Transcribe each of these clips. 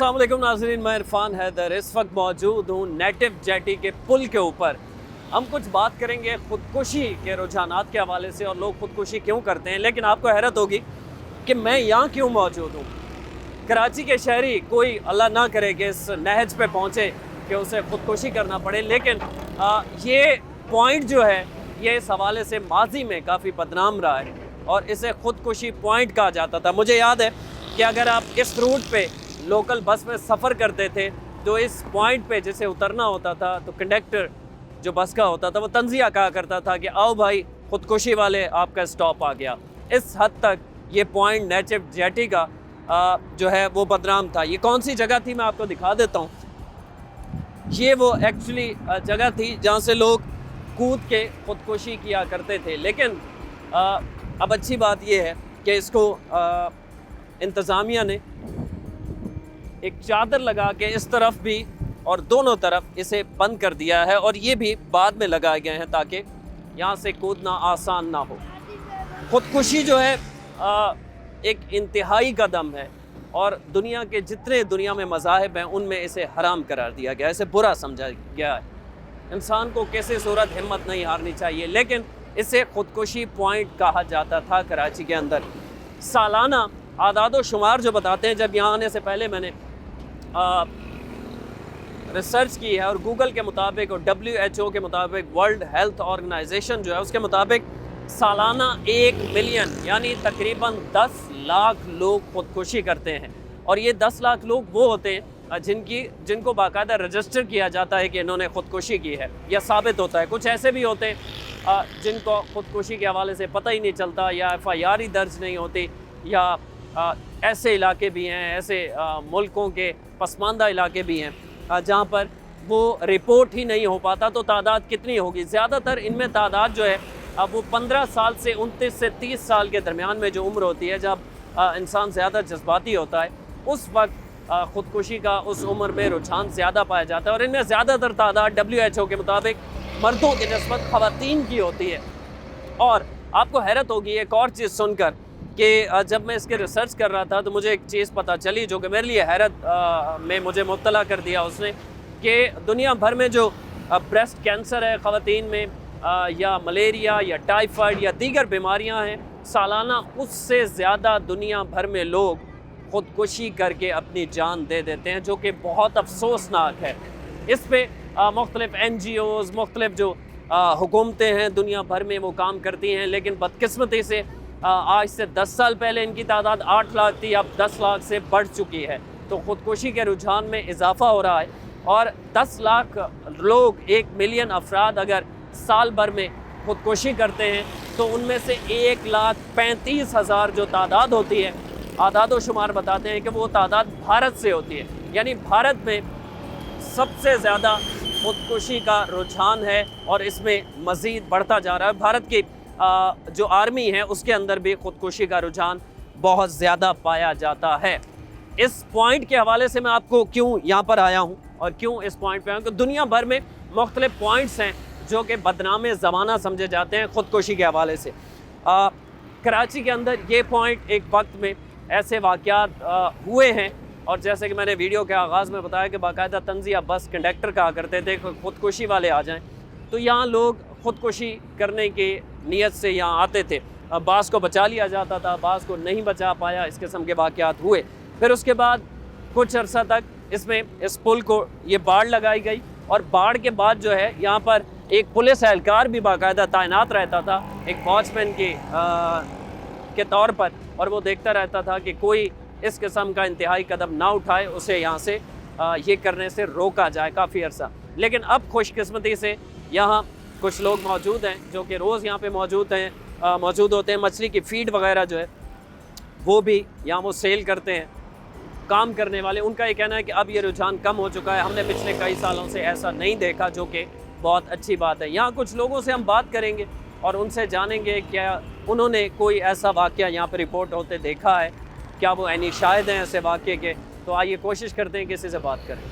अस्सलाम वालेकुम नाज़रीन, मैं इरफान हैदर इस वक्त मौजूद हूँ नेटिव जेटी के पुल के ऊपर। हम कुछ बात करेंगे ख़ुदकुशी के रुझानात के हवाले से और लोग ख़ुदकुशी क्यों करते हैं। लेकिन आपको हैरत होगी कि मैं यहाँ क्यों मौजूद हूँ। कराची के शहरी कोई अल्लाह ना करे कि इस नहज पे पहुँचे कि उसे ख़ुदकुशी करना पड़े, लेकिन ये पॉइंट जो है ये इस हवाले से माजी में काफ़ी बदनाम रहा है और इसे ख़ुदकुशी पॉइंट कहा जाता था। मुझे याद है कि अगर आप इस रूट पे लोकल बस में सफ़र करते थे तो इस पॉइंट पे जिसे उतरना होता था तो कंडक्टर जो बस का होता था वो तंज़िया कहा करता था कि आओ भाई ख़ुदकुशी वाले, आपका स्टॉप आ गया। इस हद तक ये पॉइंट नेटिव जेटी का जो है वो बदनाम था। ये कौन सी जगह थी मैं आपको दिखा देता हूँ। ये वो एक्चुअली जगह थी जहाँ से लोग कूद के ख़ुदकुशी किया करते थे। लेकिन अब अच्छी बात ये है कि इसको इंतज़ामिया ने एक चादर लगा के इस तरफ भी और दोनों तरफ इसे बंद कर दिया है और ये भी बाद में लगाए गए हैं ताकि यहाँ से कूदना आसान ना हो। ख़ुदकुशी जो है एक इंतहाई कदम है और दुनिया के जितने दुनिया में मज़ाहिब हैं उनमें इसे हराम करार दिया गया, इसे बुरा समझा गया है। इंसान को किसी सूरत हिम्मत नहीं हारनी चाहिए, लेकिन इसे ख़ुदकुशी पॉइंट कहा जाता था कराची के अंदर। सालाना आदाद शुमार जो बताते हैं, जब यहाँ आने से पहले मैंने रिसर्च की है और गूगल के मुताबिक और WHO के मुताबिक, वर्ल्ड हेल्थ ऑर्गेनाइजेशन जो है उसके मुताबिक सालाना 1 मिलियन यानी तकरीबन 10 लाख लोग ख़ुदकुशी करते हैं। और ये 10 लाख लोग वो होते हैं जिनको बाकायदा रजिस्टर किया जाता है कि इन्होंने ख़ुदकुशी की है या साबित होता है। कुछ ऐसे भी होते हैं जिनको ख़ुदकुशी के हवाले से पता ही नहीं चलता या FIR ही दर्ज नहीं होती, या ऐसे इलाके भी हैं, ऐसे मुल्कों के पसमानदा इलाके भी हैं जहाँ पर वो रिपोर्ट ही नहीं हो पाता। तो तादाद कितनी होगी? ज़्यादातर इनमें तादाद जो है वो 15 साल से 29 से 30 साल के दरमियान में जो उम्र होती है, जब इंसान ज़्यादा जज्बाती होता है, उस वक्त ख़ुदकुशी का उस उम्र में रुझान ज़्यादा पाया जाता है। और इनमें ज़्यादातर तादाद WHO के मुताबिक मर्दों की निस्बत ख़वातीन की होती है। और आपको हैरत होगी एक और चीज़ सुनकर कि जब मैं इसके रिसर्च कर रहा था तो मुझे एक चीज़ पता चली जो कि मेरे लिए हैरत में मुझे मुब्तला कर दिया उसने, कि दुनिया भर में जो ब्रेस्ट कैंसर है ख़वातीन में, या मलेरिया या टाइफाइड या दीगर बीमारियां हैं, सालाना उससे ज़्यादा दुनिया भर में लोग ख़ुदकुशी करके अपनी जान दे देते हैं, जो कि बहुत अफसोसनाक है। इस पर मुख्तलिफ़ NGOs, मुख्तलिफ़ जो हुकूमतें हैं दुनिया भर में वो काम करती हैं, लेकिन बदकिस्मती से आज से 10 साल पहले इनकी तादाद 8 लाख थी, अब 10 लाख से बढ़ चुकी है। तो ख़ुदकुशी के रुझान में इजाफ़ा हो रहा है और 10 लाख लोग, 1 मिलियन अफराद अगर साल भर में ख़ुदकुशी करते हैं तो उनमें से 1,35,000 जो तादाद होती है, आदाद शुमार बताते हैं कि वो तादाद भारत से होती है। यानी भारत में सबसे ज़्यादा ख़ुदकुशी का रुझान है और इसमें मज़ीद बढ़ता जा रहा है। भारत की जो आर्मी है उसके अंदर भी ख़ुदकुशी का रुझान बहुत ज़्यादा पाया जाता है। इस पॉइंट के हवाले से मैं आपको क्यों यहाँ पर आया हूँ और क्यों इस पॉइंट पे आया हूँ कि दुनिया भर में मुख्तलिफ़ पॉइंट्स हैं जो कि बदनामे ज़माना समझे जाते हैं ख़ुदकुशी के हवाले से। कराची के अंदर ये पॉइंट एक वक्त में ऐसे वाक़यात हुए हैं और जैसे कि मैंने वीडियो के आगाज़ में बताया कि बाकायदा तंज़िया बस कंडक्टर कहा करते थे ख़ुदकुशी वाले आ जाएँ, तो यहाँ लोग ख़ुदकुशी करने की नीयत से यहाँ आते थे। बास को बचा लिया जाता था, बास को नहीं बचा पाया, इस किस्म के वाक़यात हुए। फिर उसके बाद कुछ अर्सा तक इसमें इस पुल को ये बाड़ लगाई गई और बाढ़ के बाद जो है यहाँ पर एक पुलिस एहलकार भी बाकायदा तैनात रहता था एक वॉचमैन के तौर पर, और वो देखता रहता था कि कोई इस किस्म का इंतहाई कदम ना उठाए, उसे यहाँ से ये करने से रोका जाए काफ़ी अर्सा। लेकिन अब खुशकिस्मती से यहाँ कुछ लोग मौजूद हैं जो कि रोज़ यहाँ पे मौजूद होते हैं। मछली की फीड वगैरह जो है वो भी यहाँ वो सेल करते हैं काम करने वाले। उनका ये कहना है कि अब ये रुझान कम हो चुका है, हमने पिछले कई सालों से ऐसा नहीं देखा, जो कि बहुत अच्छी बात है। यहाँ कुछ लोगों से हम बात करेंगे और उनसे जानेंगे क्या उन्होंने कोई ऐसा वाक़या यहाँ पर रिपोर्ट होते देखा है, क्या वो ऐनी शाहिद हैं ऐसे वाक़े के। तो आइए कोशिश करते हैं किसी से बात करें।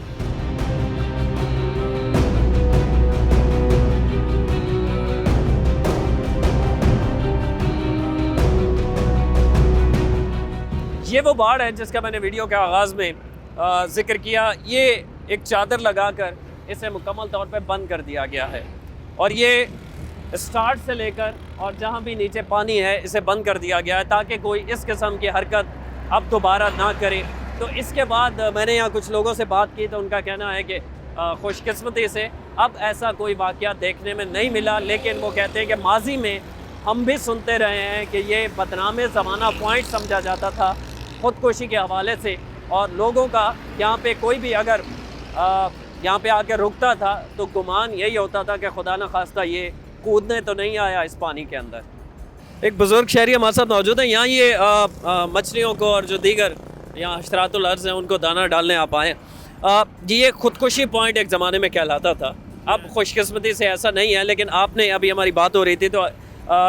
ये वो बाढ़ है जिसका मैंने वीडियो के आगाज़ में ذکر کیا، یہ ایک چادر لگا کر اسے مکمل طور پہ بند کر دیا گیا ہے، اور یہ اسٹارٹ سے لے کر اور جہاں بھی نیچے پانی ہے اسے بند کر دیا گیا ہے تاکہ کوئی اس قسم کی حرکت اب دوبارہ نہ کرے۔ تو اس کے بعد میں نے یہاں کچھ لوگوں سے بات کی تو ان کا کہنا ہے کہ خوش قسمتی سے اب ایسا کوئی واقعہ دیکھنے میں نہیں ملا، لیکن وہ کہتے ہیں کہ ماضی میں ہم بھی سنتے رہے ہیں کہ یہ بدنام زمانہ پوائنٹ سمجھا جاتا تھا خودکشی کے حوالے سے، اور لوگوں کا یہاں پہ کوئی بھی اگر یہاں پہ آ کے رکتا تھا تو گمان یہی ہوتا تھا کہ خدا نہ خواستہ یہ کودنے تو نہیں آیا اس پانی کے اندر۔ ایک بزرگ شہری ہمارے ساتھ موجود ہیں، یہاں یہ مچھلیوں کو اور جو دیگر یہاں حشرات الارض ہیں ان کو دانہ ڈالنے آپ آئے ہیں۔ یہ خودکشی پوائنٹ ایک زمانے میں کہلاتا تھا، اب خوش قسمتی سے ایسا نہیں ہے، لیکن آپ نے ابھی ہماری بات ہو رہی تھی تو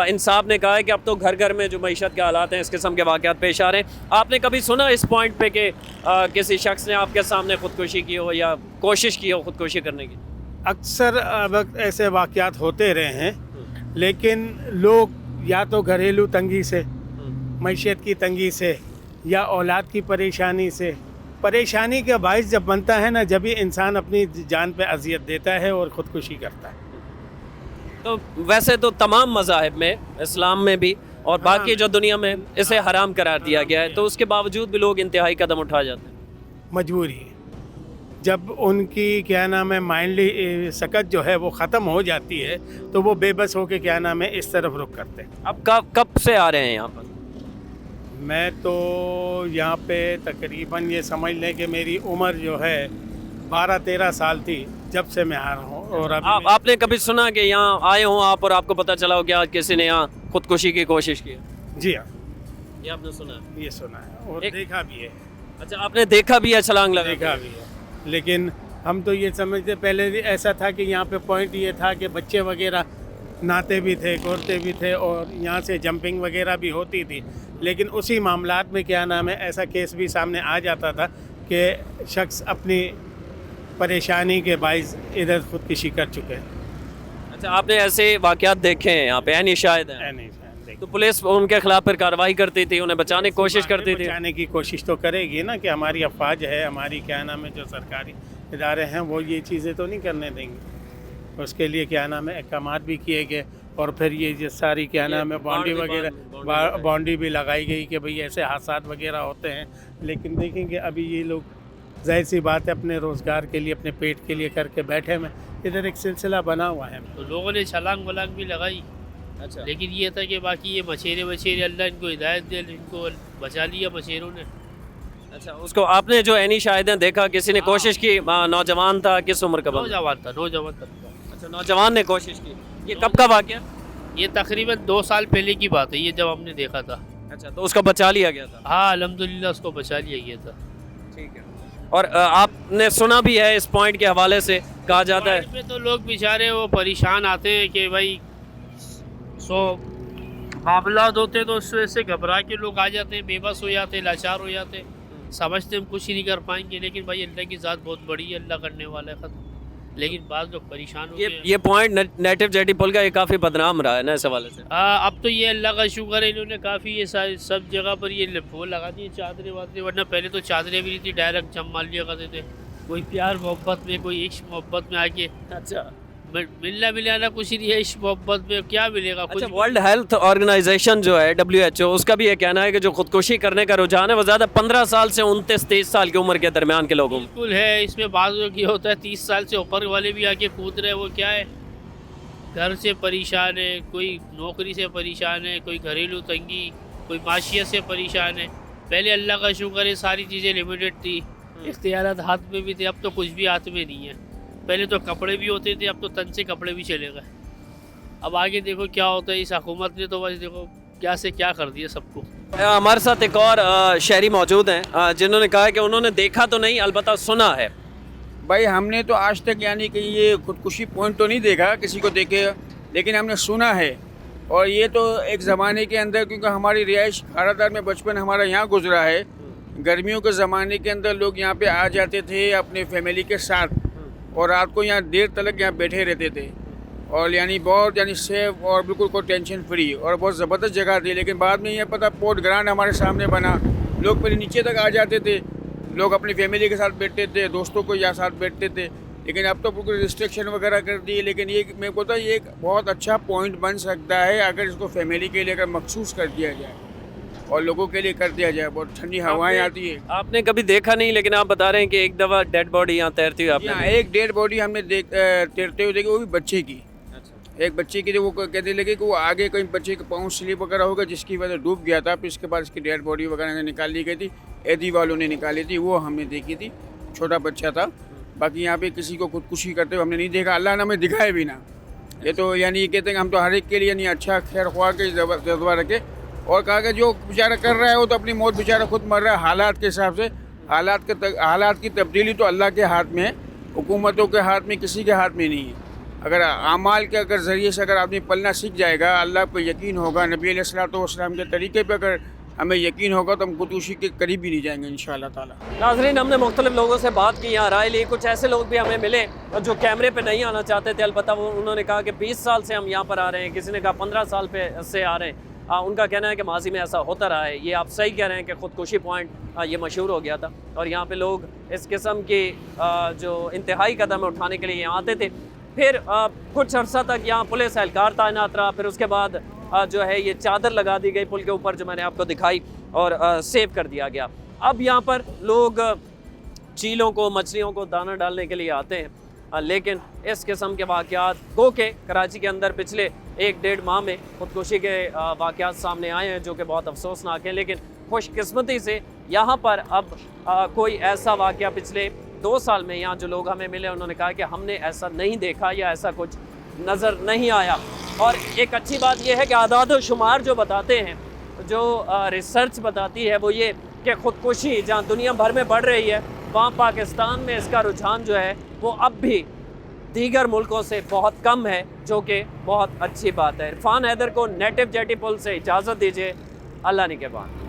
انصاف نے کہا ہے کہ اب تو گھر گھر میں جو معیشت کے حالات ہیں اس قسم کے واقعات پیش آ رہے ہیں۔ آپ نے کبھی سنا اس پوائنٹ پہ کہ کسی شخص نے آپ کے سامنے خودکشی کی ہو یا کوشش کی ہو خودکشی کرنے کی؟ اکثر وقت ایسے واقعات ہوتے رہے ہیں، لیکن لوگ یا تو گھریلو تنگی سے، معیشت کی تنگی سے، یا اولاد کی پریشانی کا باعث جب بنتا ہے نا، جبھی انسان اپنی جان پہ اذیت دیتا ہے اور خودکشی کرتا ہے۔ تو ویسے تو تمام مذاہب میں، اسلام میں بھی اور باقی جو دنیا میں اسے حرام قرار دیا گیا ہے، تو اس کے باوجود بھی لوگ انتہائی قدم اٹھا جاتے ہیں۔ مجبوری ہے، جب ان کی کیا نام ہے مائنڈلی سکت جو ہے وہ ختم ہو جاتی ہے تو وہ بے بس ہو کے کیا نام ہے اس طرف رخ کرتے ہیں۔ اب کب سے آ رہے ہیں یہاں پر؟ میں تو یہاں پہ تقریباً یہ سمجھ لیں کہ میری عمر جو ہے 12-13 سال تھی جب سے میں آ رہا ہوں۔ اور آپ نے کبھی سنا کہ یہاں آئے ہوں آپ اور آپ کو پتہ چلا ہو کہ آج کسی نے یہاں خودکشی کی کوشش کی؟ جی ہاں، یہ آپ نے سنا ہے؟ یہ سنا ہے اور دیکھا بھی ہے۔ اچھا، آپ نے دیکھا بھی ہے چھلانگ لگا؟ دیکھا بھی ہے، لیکن ہم تو یہ سمجھتے پہلے ایسا تھا کہ یہاں پہ پوائنٹ یہ تھا کہ بچے وغیرہ نہاتے بھی تھے، کودتے بھی تھے، اور یہاں سے جمپنگ وغیرہ بھی ہوتی تھی، لیکن اسی معاملات میں کیا نام ہے ایسا کیس بھی سامنے آ جاتا تھا کہ شخص اپنی پریشانی کے باعث ادھر خودکشی کر چکے ہیں۔ اچھا، آپ نے ایسے واقعات دیکھے ہیں یہاں پہ؟ عینی شاہد ہیں؟ تو پولیس ان کے خلاف پھر کارروائی کرتی تھی، انہیں بچانے کی کوشش کرتی تھی؟ بچانے کی کوشش تو کرے گی نا، کہ ہماری افواج ہے، ہماری کیا نام ہے جو سرکاری ادارے ہیں وہ یہ چیزیں تو نہیں کرنے دیں گے۔ اس کے لیے کیا نام ہے اقدامات بھی کیے گئے، اور پھر یہ ساری کیا نام ہے باؤنڈری بھی لگائی گئی کہ بھئی ایسے حادثات وغیرہ ہوتے ہیں۔ لیکن دیکھیں کہ ابھی یہ لوگ ظاہر سی بات ہے اپنے روزگار کے لیے، اپنے پیٹ کے لیے کر کے بیٹھے میں، ادھر ایک سلسلہ بنا ہوا ہے۔ تو لوگوں نے چھلانگ ولانگ بھی لگائی، اچھا، لیکن یہ تھا کہ باقی یہ مچھیرے اللہ ان کو ہدایت دے، ان کو بچا لیا مچھیروں نے۔ اچھا، اس کو آپ نے جو عینی شاہدیں دیکھا، کسی نے کوشش کی؟ نوجوان تھا، کس عمر کا بندہ؟ نوجوان تھا۔ اچھا، نوجوان نے کوشش کی۔ یہ کب کا واقعہ؟ یہ تقریباً 2 سال پہلے کی بات ہے، یہ جب ہم نے دیکھا تھا۔ اچھا، تو اس کو بچا لیا گیا تھا؟ ہاں الحمدللہ اس کو بچا لیا گیا تھا۔ ٹھیک ہے۔ اور آپ نے سنا بھی ہے اس پوائنٹ کے حوالے سے کہا جاتا ہے اس میں تو لوگ بیچارے وہ پریشان آتے ہیں کہ بھائی معاملات ہوتے ہیں تو اس وجہ سے گھبرا کے لوگ آ جاتے ہیں، بے بس ہو جاتے ہیں، لاچار ہو جاتے ہیں، سمجھتے ہم کچھ ہی نہیں کر پائیں گے، لیکن بھائی اللہ کی ذات بہت بڑی ہے، اللہ کرنے والا ہے ختم۔ لیکن بعض لوگ پریشان ہوتے ہیں۔ یہ پوائنٹ نیٹو جیٹی پل کا یہ کافی بدنام رہا ہے نا اس حوالے سے۔ اب تو یہ اللہ کا شکر ہے، انہوں نے کافی یہ سب جگہ پر یہ وہ لگا دی چادریں وادریں، ورنہ پہلے تو چادریں بھی نہیں تھی، ڈائریکٹ جم مال لیا کرتے تھے، کوئی پیار محبت میں، کوئی عشق محبت میں آ کے۔ اچھا، ملنا کچھ نہیں ہے، عشق محبت میں کیا ملے گا؟ اچھا، ورلڈ ہیلتھ آرگنائزیشن جو ہے WHO، اس کا بھی یہ کہنا ہے کہ جو خودکشی کرنے کا رجحان ہے وہ زیادہ 15 سال سے 29-30 سال کی عمر کے درمیان کے لوگوں میں بالکل ہے۔ اس میں بعض لوگ یہ ہوتا ہے 30 سال سے اوپر والے بھی آ کے کود رہے ہیں، وہ کیا ہے گھر سے پریشان ہے، کوئی نوکری سے پریشان ہے، کوئی گھریلو تنگی، کوئی معاشیت سے پریشان ہے۔ پہلے اللہ کا شکر ہے ساری چیزیں لمیٹڈ تھی، اختیارات ہاتھ میں بھی تھے، اب تو کچھ بھی ہاتھ میں نہیں ہے۔ پہلے تو کپڑے بھی ہوتے تھے، اب تو تن سے کپڑے بھی چلے گئے۔ اب آگے دیکھو کیا ہوتا ہے، اس حکومت نے تو بس دیکھو کیا سے کیا کر دیا سب کو۔ ہمارے ساتھ ایک اور شہری موجود ہیں جنہوں نے کہا کہ انہوں نے دیکھا تو نہیں، البتہ سنا ہے۔ بھائی ہم نے تو آج تک یعنی کہ یہ خودکشی پوائنٹ تو نہیں دیکھا کسی کو دیکھے، لیکن ہم نے سنا ہے۔ اور یہ تو ایک زمانے کے اندر، کیونکہ ہماری رہائش کھارا میں بچپن ہمارا یہاں گزرا ہے، گرمیوں کے زمانے کے اندر لوگ یہاں پہ آ جاتے تھے اپنے فیملی کے ساتھ، اور رات کو یہاں دیر تلک یہاں بیٹھے رہتے تھے، اور یعنی بہت سیف اور بالکل کوئی ٹینشن فری، اور بہت زبردست جگہ تھی۔ لیکن بعد میں یہ پتہ پورٹ گراؤنڈ ہمارے سامنے بنا، لوگ پہلے نیچے تک آ جاتے تھے، लोग अपनी फैमिली के साथ बैठते थे, दोस्तों को या साथ बैठते थे, लेकिन अब तो बिल्कुल रिस्ट्रिक्शन वगैरह कर दिए। लेकिन ये मेरे को तो ये एक बहुत अच्छा पॉइंट बन सकता है अगर इसको फैमिली के लिए अगर मखसूस कर दिया जाए और लोगों के लिए कर दिया जाए। बहुत ठंडी हवाएं आती है। आपने कभी देखा नहीं, लेकिन आप बता रहे हैं कि एक दफ़ा डेड बॉडी यहाँ तैरती हुई आपने यहाँ एक डेड बॉडी हमने तैरते हुए देखी, वो भी बच्चे की। एक बच्चे की, जो वो कहते लगे कि वो आगे कहीं बच्चे का पाँव स्लिप वगैरह होगा जिसकी वजह से डूब गया था, फिर इसके बाद इसकी डेड बॉडी वगैरह निकाल ली गई थी, एदी वालों ने निकाली थी, वो हमने देखी थी। छोटा बच्चा था। बाकी यहाँ पे किसी को खुदकुशी करते हुए हमने नहीं देखा, अल्लाह ने हमें दिखाए भी ना। ये तो यानी ये कहते हैं कि हम तो हर एक के लिए नहीं अच्छा खैर ख्वाह के जज्बा रखे, और कहा कि जो बेचारा कर रहा है वो तो अपनी मौत बेचारा खुद मर रहा है हालात के हिसाब से। हालात की तब्दीली तो अल्लाह के हाथ में है, हुकूमतों के हाथ में, किसी के हाथ में नहीं है। अगर आमाल के अगर ज़रिए से अगर आदमी पलना सीख जाएगा, अल्लाह पर यकीन होगा, नबी अलैहिस्सलाम के तरीके पर अगर हमें यकीन होगा तो हम खुदकुशी के करीब भी नहीं जाएंगे इंशाअल्लाह ताला। नाज़रीन, हमने मुख्तलिफ लोगों से बात की, यहाँ राय ली। कुछ ऐसे लोग भी हमें मिले जो कैमरे पे नहीं आना चाहते थे। अलबत्ता वो उन्होंने कहा कि 20 साल से हम यहाँ पर आ रहे हैं, किसी ने कहा 15 साल से आ रहे हैं। उनका कहना है कि माजी में ऐसा होता रहा है। ये आप सही कह रहे हैं कि ख़ुदकुशी पॉइंट ये मशहूर हो गया था और यहाँ पे लोग इस किस्म की जो इंतहाई कदम उठाने के लिए यहाँ आते थे। फिर कुछ अर्सा तक यहाँ पुलिस एहलकार तैनात रहा। फिर उसके बाद जो है ये चादर लगा दी गई पुल के ऊपर, जो मैंने आपको दिखाई, और सेव कर दिया गया। अब यहाँ पर लोग चीलों को, मछलियों को दाना डालने के लिए आते हैं, लेकिन इस किस्म के वाक़यात गो के कराची के अंदर पिछले 1-1.5 माह में ख़ुदकुशी के वाक़यात सामने आए हैं, जो कि बहुत अफसोसनाक हैं। लेकिन खुशकिस्मती से यहाँ पर अब कोई ऐसा वाक़या पिछले 2 साल में यहाँ जो लोग हमें मिले उन्होंने कहा कि हमने ऐसा नहीं देखा या ऐसा कुछ नज़र नहीं आया। और एक अच्छी बात यह है कि आदाद व शुमार जो बताते हैं, जो रिसर्च बताती है, वो ये कि ख़ुदकुशी जहाँ दुनिया भर में बढ़ रही है, वहाँ पाकिस्तान में इसका रुझान जो है वो अब भी दीगर मुल्कों से बहुत कम है, जो कि बहुत अच्छी बात है। इरफान हैदर को नेटिव जेटी पुल से इजाज़त दीजिए। अल्लाह निगहबान।